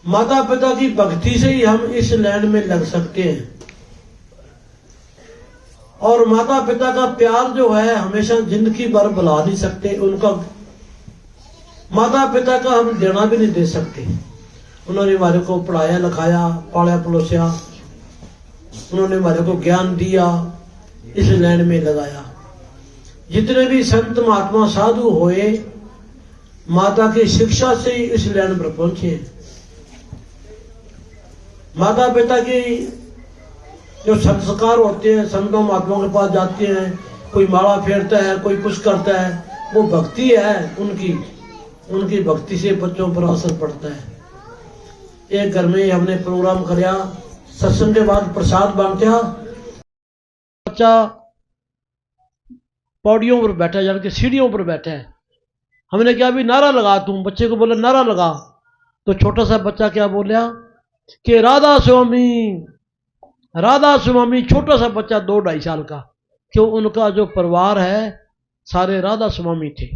माता पिता की भक्ति से ही हम इस लाइन में लग सकते हैं। और माता पिता का प्यार जो है हमेशा जिंदगी भर भुला नहीं सकते। उनका माता पिता का हम देना भी नहीं दे सकते। उन्होंने हमारे को पढ़ाया लिखाया, पाला पलोसा, उन्होंने हमारे को ज्ञान दिया, इस लाइन में लगाया। जितने भी संत महात्मा साधु हुए माता की शिक्षा से ही इस लाइन पर पहुंचे। माता पिता की जो संस्कार होते हैं, संतों महात्माओं के पास जाते हैं, कोई माला फेरता है, कोई कुछ करता है, वो भक्ति है उनकी भक्ति से बच्चों पर असर पड़ता है। एक घर में हमने प्रोग्राम कराया, सत्संग के बाद प्रसाद बांटा। बच्चा पौड़ियों पर बैठा, यानी कि सीढ़ियों पर बैठा है। हमने क्या भी नारा लगा, तुम बच्चे को बोला नारा लगा, तो छोटा सा बच्चा क्या बोला कि राधा स्वामी। छोटा सा बच्चा 2-2.5 साल का। क्यों? उनका जो परिवार है सारे राधा स्वामी थे,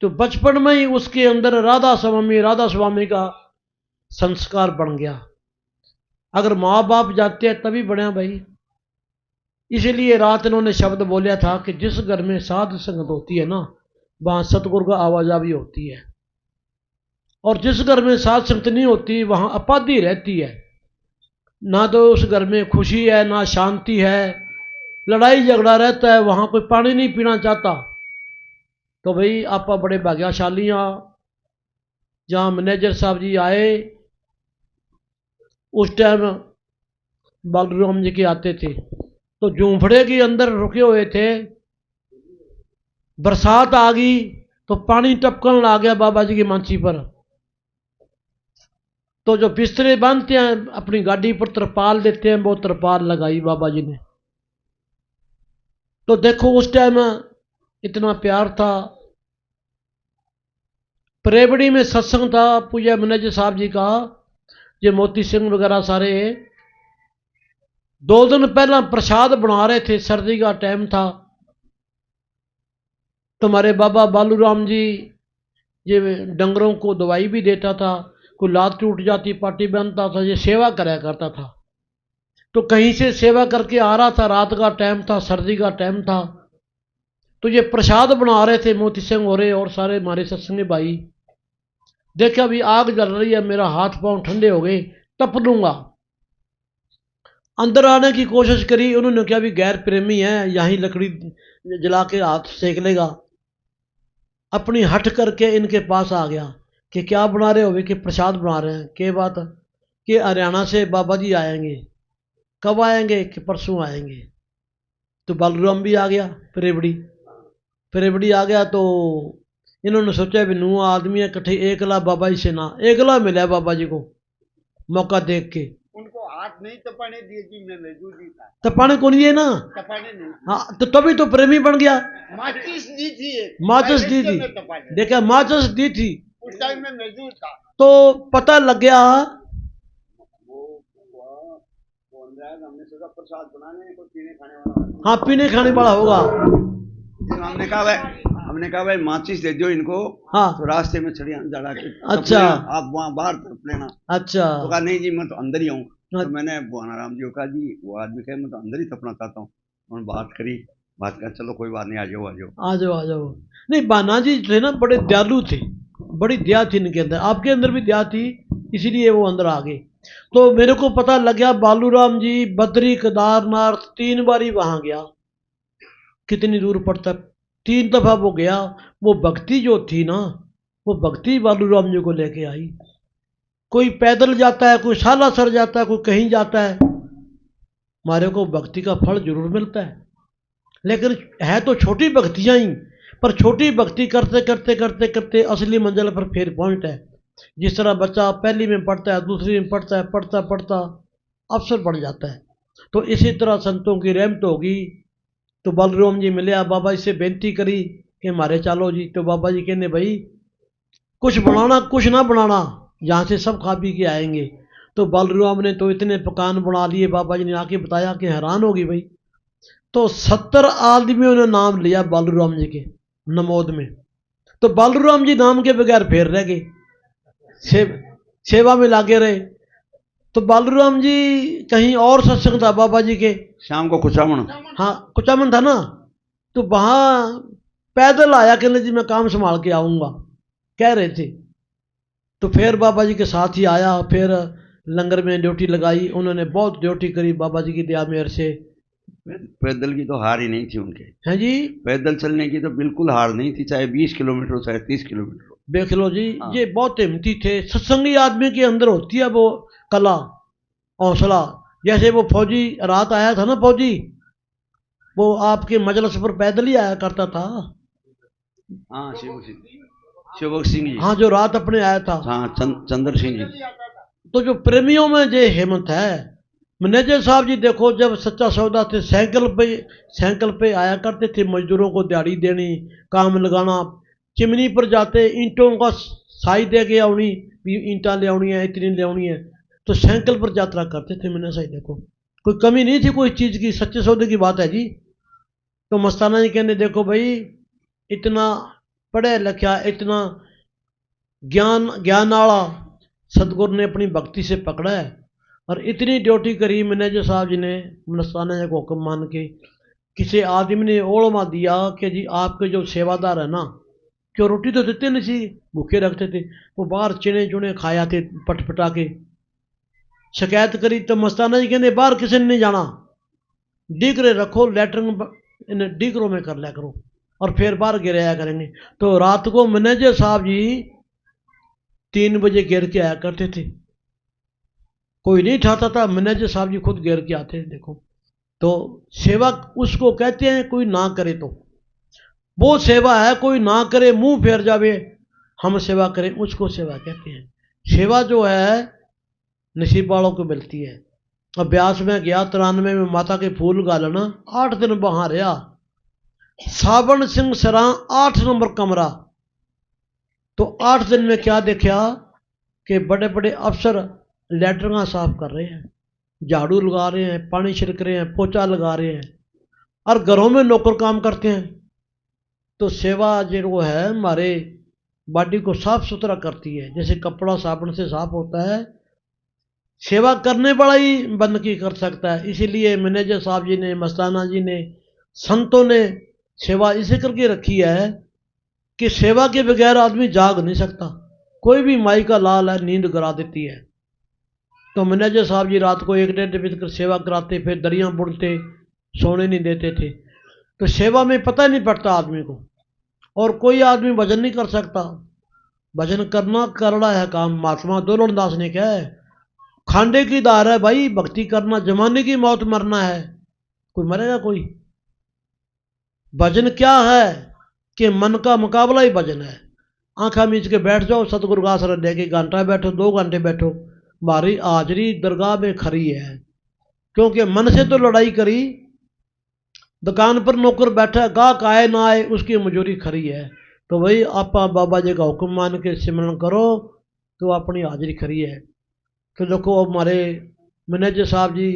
तो बचपन में ही उसके अंदर राधा स्वामी का संस्कार बन गया। अगर माँ बाप जाते हैं तभी बढ़िया भाई। इसीलिए रात इन्होंने शब्द बोला था कि जिस घर में साध संगत होती है ना, वहां सतगुरु का आवाजावी होती है। और जिस घर में साध संगत नहीं होती वहां अपाधी रहती है। ना तो उस घर में खुशी है, ना शांति है, लड़ाई झगड़ा रहता है, वहां कोई पानी नहीं पीना चाहता। तो भाई आप बड़े भाग्यशाली हैं। जहां मैनेजर साहब जी आए उस टाइम बालूराम जी के आते थे, तो जूंफड़े के अंदर रुके हुए थे। बरसात आ गई तो पानी टपकन लग गया बाबा जी की मांची पर। तो जो बिस्तरे बांधते हैं अपनी गाड़ी पर तरपाल देते हैं, वो तरपाल लगाई बाबा जी ने। तो देखो उस टाइम इतना प्यार था। परेबड़ी में सत्संग था पूज्य मैनेजर साहब जी का, ये मोती सिंह वगैरह सारे 2 दिन पहला प्रसाद बना रहे थे। सर्दी का टाइम था। तुम्हारे बाबा बालूराम जी ये डंगरों को दवाई भी देता था, कोई लात टूट जाती पाटी बनता था, ये सेवा कराया करता था। तो कहीं से सेवा करके आ रहा था, रात का टाइम था, सर्दी का टाइम था, तो ये प्रसाद बना रहे थे मोती सिंह हो रहे और सारे हमारे सत्संगी भाई। देखा भी आग जल रही है, मेरा हाथ पांव ठंडे हो गए, तप लूंगा। अंदर आने की कोशिश करी, उन्होंने क्या भी गैर प्रेमी है, यहीं लकड़ी जला के हाथ सेक लेगा। अपनी हट करके इनके पास आ गया कि क्या बना रहे हो? कि प्रसाद बना रहे हैं। क्या बात? कि हरियाणा से बाबा जी आएंगे। कब आएंगे? कि परसों आएंगे। तो बालूराम भी आ गया, परेबड़ी आ गया। तो इन्होंने सोचा भी 9 आदमी इकट्ठे, एकला बाबा जी से ना, एकला मिला बाबा जी को मौका देख के। उनको हाथ नहीं तपाने दिए जी, मैंने जो जी था तपाने को नहीं है ना, तपाने नहीं। हाँ तो तभी तो प्रेमी बन गया। माचिस दी थी, माचिस दी थी, देखा माचिस दी थी, उस टाइम में मौजूद था। तो पता लग गया। हमने सोचा प्रसाद बनाने को, पीने खाने वाला। हाँ पीने खाने वाला होगा। हमने कहा भाई माचिस दे दो इनको। हाँ तो रास्ते में छड़ी जला के, अच्छा आप वहाँ बाहर तप लेना। अच्छा। तो कहा नहीं जी मैं तो अंदर ही हूँ। तो मैंने राम जी को कहा जी वो आदमी कहे मैं तो अंदर ही तपना चाहता हूँ। उन्होंने बात कर चलो कोई बात नहीं, आ जाओ। नहीं बाना जी थे ना, बड़े दयालु थे, बड़ी दया थी इनके अंदर, आपके अंदर भी दया थी, इसीलिए वो अंदर आ गए। तो मेरे को पता लग गया बालूराम जी बद्री केदारनाथ 3 बारी वहां गया। कितनी दूर पड़ता, 3 दफा वो गया। वो भक्ति जो थी ना, वो भक्ति बालूराम जी को लेके आई। कोई पैदल जाता है, कोई सालासर जाता है, कोई कहीं जाता है, हमारे को भक्ति का फल जरूर मिलता है। लेकिन है तो छोटी भक्तियां ही, पर छोटी भक्ति करते करते करते करते असली मंजिल पर फिर पहुंचता है। जिस तरह बच्चा पहली में पढ़ता है, दूसरी में पढ़ता है, पढ़ता पढ़ता अफसर बन जाता है। तो इसी तरह संतों की रहमत होगी। तो बालूराम जी मिले, बाबा जी से बेनती करी कि हमारे चलो जी। तो बाबा जी कहने भाई कुछ बनाना कुछ ना बनाना, यहाँ से सब खा पी के आएंगे। तो बालूराम ने तो इतने पकान बना लिए, बाबा जी ने आके बताया कि हैरान होगी भाई। तो 70 आदमियों ने नाम लिया बालूराम जी के नमोद में। तो बालूराम जी नाम के बगैर फेर रह गए। सेवा में लागे रहे। तो बालूराम जी कहीं और सत्संग था बाबा जी के, शाम को कुचामन, हाँ कुचामन था ना, तो वहां पैदल आया कहने जी मैं काम संभाल के आऊंगा कह रहे थे। तो फिर बाबा जी के साथ ही आया, फिर लंगर में ड्यूटी लगाई, उन्होंने बहुत ड्यूटी करी बाबा जी की दया मेहर से। पैदल की तो हार ही नहीं थी उनके। हैं जी, पैदल चलने की तो बिल्कुल हार नहीं थी, चाहे 20 किलोमीटर हो चाहे 30 किलोमीटर हो। देख लो जी, हाँ। ये बहुत हिम्मती थे। सत्संगी आदमी के अंदर होती है वो कला, हौसला। जैसे वो फौजी रात आया था ना, फौजी वो आपके मजलिस पर पैदल ही आया करता था। हाँ शिवभक्त सिंह जी, हाँ जो रात अपने आया था, हाँ चंद्र सिंह जी। तो जो प्रेमियों में जो हिम्मत है, मैनेजर साहब जी देखो जब सच्चा सौदा थे साइकिल पे आया करते थे, मजदूरों को दिहाड़ी देनी, काम लगाना, चिमनी पर जाते ईंटों का साई दे के आनी, ईंटा ले आनी है, इतनी ले आनी है, तो साइकिल पर यात्रा करते थे। मैंने सही देखो कोई कमी नहीं थी कोई चीज़ की, सच्चे सौदे की बात है जी। तो मस्ताना जी कहने देखो भाई इतना पढ़े लिखा, इतना ज्ञान वाला सतगुरु ने अपनी भक्ति से पकड़ा है, और इतनी ड्यूटी करी मैनेजर साहब जी ने मस्ताना जी को हुक्म मान के। किसी आदमी ने ओलमा दिया कि जी आपके जो सेवादार है ना, क्यों रोटी तो देते नहीं सी, भूखे रखते थे, वो बाहर चिने चुने खाया थे पटपटा के। शिकायत करी तो मस्ताना जी कहते बाहर किसी ने नहीं जाना, डीगरे रखो, लैटरिन इन्हें डीगरों में कर लिया करो, और फिर बाहर गिराया करेंगे। तो रात को मैनेजर साहब जी 3 बजे गिर के आया करते थे, कोई नहीं उठाता था, मैनेजर साहब जी खुद गिर के आते। देखो तो सेवा उसको कहते हैं कोई ना करे तो वो सेवा है, कोई ना करे मुंह फेर जावे हम सेवा करें उसको सेवा कहते हैं। सेवा जो है नसीब वालों को मिलती है। अभ्यास में गया 93 में माता के फूल गालना, 8 दिन वहां रहा, सावन सिंह सरा 8 नंबर कमरा। तो 8 दिन में क्या देखा कि बड़े बड़े अफसर लैटरिन साफ कर रहे हैं, झाड़ू लगा रहे हैं, पानी छिड़क रहे हैं, पोछा लगा रहे हैं, और घरों में नौकर काम करते हैं। तो सेवा जो है हमारे बॉडी को साफ सुथरा करती है, जैसे कपड़ा साबुन से साफ होता है, सेवा करने वाला ही बंदगी कर सकता है। इसीलिए मैनेजर साहब जी ने, मस्ताना जी ने, संतों ने सेवा इसे करके रखी है कि सेवा के बगैर आदमी जाग नहीं सकता। कोई भी माई का लाल है, नींद करा देती है। तो मैनेजर साहब जी रात को 1-1.5 बजे तक सेवा कराते, फिर दरियां बुनते, सोने नहीं देते थे। तो सेवा में पता नहीं पड़ता आदमी को, और कोई आदमी भजन नहीं कर सकता। भजन करना करना है काम। महात्मा दोलन दास ने कहा है खांडे की दार है भाई, भक्ति करना जमाने की मौत मरना है, कोई मरेगा कोई। भजन क्या है कि मन का मुकाबला ही भजन है। आंखा मीच के बैठ जाओ, सतगुरु का आसरा लेके घंटा बैठो, 2 घंटे बैठो, हमारी हाजरी दरगाह में खरी है। क्योंकि मन से तो लड़ाई करी, दुकान पर नौकर बैठा, गाहक आए ना आए उसकी मजूरी खरी है। तो भाई आप बाबा जी का हुक्म मान के सिमरन करो तो अपनी हाजिरी खरी है। तो देखो हमारे मैनेजर साहब जी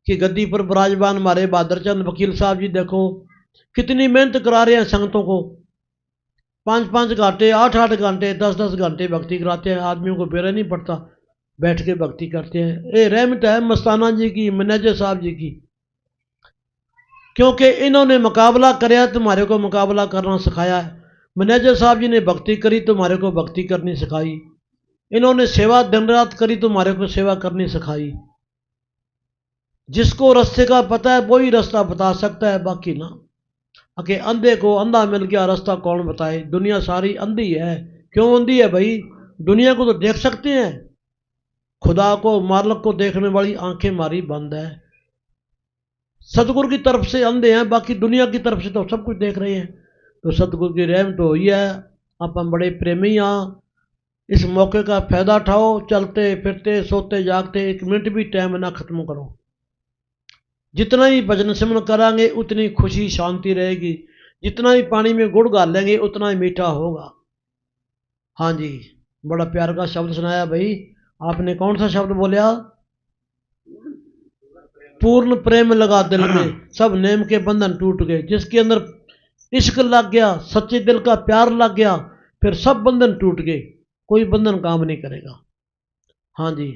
की गद्दी पर विराजमान हमारे बहादुर चंद वकील साहब जी देखो कितनी मेहनत करा रहे हैं संगतों को। 5-5 घंटे, 8-8 घंटे, 10-10 घंटे भक्ति कराते हैं। आदमियों को बेरा नहीं पड़ता, बैठ के भक्ति करते हैं। ये रहमत है मस्ताना जी की, मैनेजर साहब जी की, क्योंकि इन्होंने मुकाबला कराया तुम्हारे को मुकाबला करना सिखाया है। मैनेजर साहब जी ने भक्ति करी तुम्हारे को भक्ति करनी सिखाई। इन्होंने सेवा दिन रात करी तुम्हारे को सेवा करनी सिखाई। जिसको रास्ते का पता है वही रास्ता बता सकता है, बाकी ना। अके अंधे को अंधा मिल गया, रास्ता कौन बताए। दुनिया सारी अंधी है। क्यों अंधी है भाई? दुनिया को तो देख सकते हैं, खुदा को मालिक को देखने वाली आंखें मारी बंद है। सतगुरु की तरफ से अंधे हैं, बाकी दुनिया की तरफ से तो सब कुछ देख रहे हैं। तो सतगुरु की रहमत तो हुई है। आप हम बड़े प्रेमी हाँ, इस मौके का फायदा उठाओ। चलते फिरते सोते जागते 1 मिनट भी टाइम ना खत्म करो। जितना ही भजन सिमरन करांगे उतनी खुशी शांति रहेगी। जितना ही पानी में गुड़ डालेंगे उतना ही मीठा होगा। हाँ जी, बड़ा प्यार का शब्द सुनाया भाई आपने। कौन सा शब्द बोलिया? पूर्ण प्रेम लगा दिल में, सब नेम के बंधन टूट गए। जिसके अंदर इश्क लग गया, सच्चे दिल का प्यार लग गया, फिर सब बंधन टूट गए, कोई बंधन काम नहीं करेगा। हाँ जी।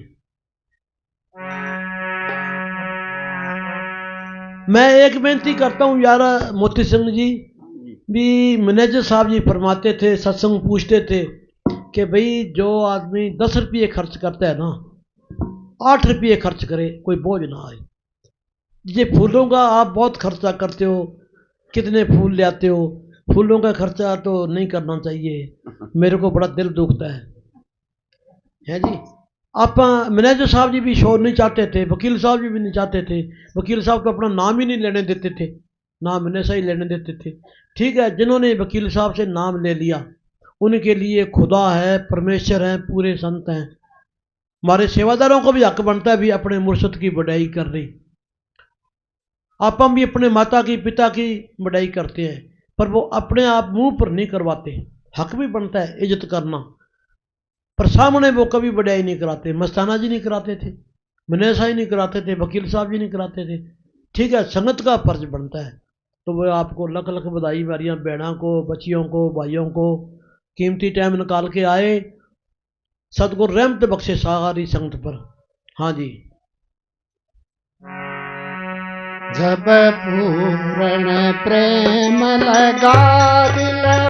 मैं एक बेनती करता हूँ यार मोती सिंह जी, भी मैनेजर साहब जी फरमाते थे, सत्संग पूछते थे कि भाई जो आदमी 10 रुपये खर्च करता है ना, 8 रुपये खर्च करे, कोई बोझ ना आए। ये फूलों का आप बहुत खर्चा करते हो, कितने फूल ले आते हो, फूलों का खर्चा तो नहीं करना चाहिए, मेरे को बड़ा दिल दुखता है जी। आप मैनेजर साहब जी भी शोर नहीं चाहते थे, वकील साहब जी भी नहीं चाहते थे। वकील साहब तो अपना नाम ही नहीं लेने देते थे, नाम हमेशा ही लेने देते थे। ठीक है, जिन्होंने वकील साहब से नाम ले लिया उनके लिए खुदा है, परमेश्वर है, पूरे संत हैं। हमारे सेवादारों को भी हक बनता है भी अपने मुर्शद की बढ़ाई कर रही। आप हम भी अपने माता की पिता की बढ़ाई करते हैं, पर वो अपने आप मुंह पर नहीं करवाते। हक भी बनता है इज्जत करना, पर सामने वो कभी बढ़ाई नहीं कराते। मस्ताना जी नहीं कराते थे, मनेसा ही नहीं कराते थे, वकील साहब जी नहीं कराते थे। ठीक है, संगत का फर्ज बनता है। तो वो आपको लख लख बधाई मारियाँ, बहनों को, बच्चियों को, भाइयों को, कीमती टाइम निकाल के आए। सतगुरु रहमत बख्शे सारी संगत पर। हाँ जी। जब पूर्ण प्रेम लगा दिल